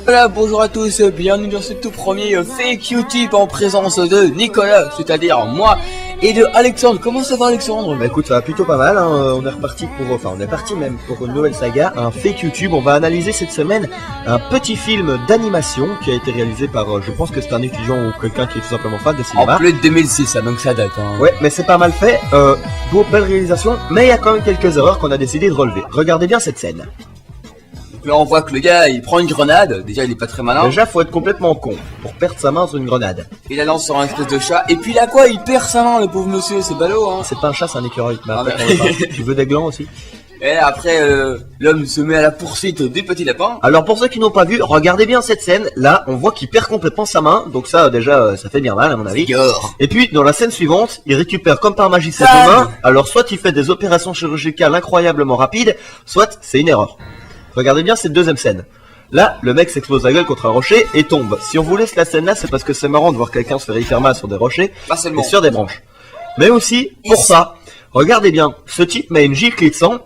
Voilà, bonjour à tous, bienvenue dans ce tout premier fake YouTube en présence de Nicolas, c'est-à-dire moi, et de Alexandre. Comment ça va, Alexandre? Bah écoute, ça va plutôt pas mal, hein. On est reparti pour, enfin on est parti même pour une nouvelle saga, un fake YouTube. On va analyser cette semaine un petit film d'animation qui a été réalisé par, je pense que c'est un étudiant ou quelqu'un qui est tout simplement fan de cinéma. En plus de 2006, donc ça date. Hein. Ouais, mais c'est pas mal fait, belle réalisation, mais il y a quand même quelques erreurs qu'on a décidé de relever. Regardez bien cette scène. Donc là on voit que le gars il prend une grenade, déjà il est pas très malin. Déjà faut être complètement con pour perdre sa main sur une grenade. Il la lance sur un espèce de chat, et puis là quoi, il perd sa main le pauvre monsieur, c'est ballot hein. C'est pas un chat, c'est un écureuil. Mais après, bah. tu veux des glands aussi? Et là, après l'homme se met à la poursuite des petits lapins. Alors pour ceux qui n'ont pas vu, regardez bien cette scène. Là, on voit qu'il perd complètement sa main. Donc ça, déjà, ça fait bien mal à mon avis. Et puis dans la scène suivante, il récupère comme par magie cette main. Alors soit il fait des opérations chirurgicales incroyablement rapides, soit c'est une erreur. Regardez bien cette deuxième scène. Là, le mec s'explose la gueule contre un rocher et tombe. Si on vous laisse la scène là, c'est parce que c'est marrant de voir quelqu'un se faire hyper mal sur des rochers et sur des branches. Mais aussi, pour ça, regardez bien, ce type met une giclée de sang,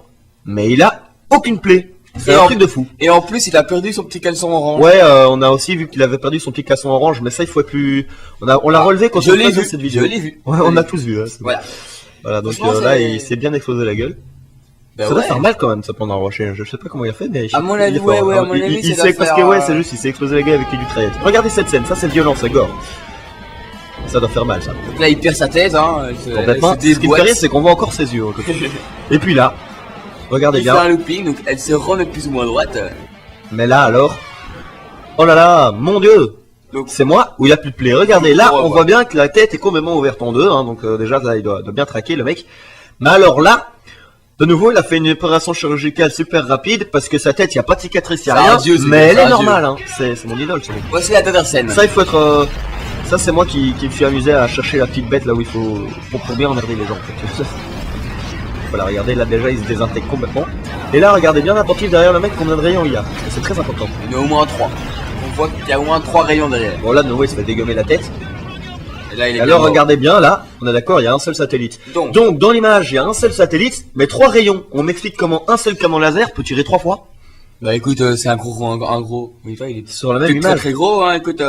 mais il a aucune plaie. C'est un truc de fou. Et en plus, il a perdu son petit caleçon orange. Ouais, on a aussi vu qu'il avait perdu son petit caleçon orange, mais ça il faut être plus... On l'a relevé quand on faisait cette vidéo. Je l'ai vu. Ouais, on a tous vu. Hein, voilà, donc là, il s'est bien explosé la gueule. Bah ça doit faire mal quand même de se prendre un rocher, je sais pas comment il a fait, mais à mon avis, ouais, à mon avis, il sait parce que ouais, c'est juste, il s'est explosé la gueule avec les mitraillettes. Regardez cette scène, ça c'est violent, c'est gore. Ça doit faire mal ça. Donc là il perd sa tête, hein. Complètement. Ce qui me fait rire, c'est qu'on voit encore ses yeux. Et puis là, regardez bien. Il fait un looping, donc elle se remet plus ou moins droite. Mais là alors, oh là là, mon dieu. Donc c'est moi où il a plus de plaie. Regardez, là on voit bien que la tête est complètement ouverte en deux, hein, donc déjà là il doit bien traquer le mec. Mais alors là, de nouveau, il a fait une opération chirurgicale super rapide parce que sa tête, il n'y a pas de cicatrice, il n'y a rien. Mais elle est normale, hein. C'est mon idole. Voici la dernière scène. Ça, il faut être. Ça, c'est moi qui me suis amusé à chercher la petite bête là où il faut. Pour bien emmerder les gens. En fait. Voilà, regardez, là déjà, il se désintègre complètement. Et là, regardez bien l'attentif derrière le mec combien de rayons il y a. C'est très important. Il y en a au moins 3. On voit qu'il y a au moins 3 rayons derrière. Bon, là, de nouveau, il se fait dégommer la tête. Et là, il est alors regardez bien là, on est d'accord, il y a un seul satellite. Donc dans l'image, il y a un seul satellite, mais 3 rayons. On m'explique comment un seul canon laser peut tirer 3 fois. Bah écoute, c'est un gros. Oui, il est sur la même image. Très gros, hein. Écoute,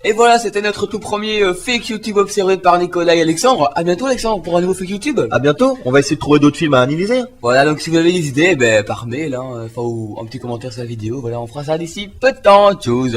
et voilà, c'était notre tout premier fake YouTube observé par Nicolas et Alexandre. À bientôt, Alexandre, pour un nouveau fake YouTube. À bientôt. On va essayer de trouver d'autres films à analyser. Voilà, donc si vous avez des idées, par mail, hein, ou un petit commentaire sur la vidéo. Voilà, on fera ça d'ici peu de temps. Tchuss.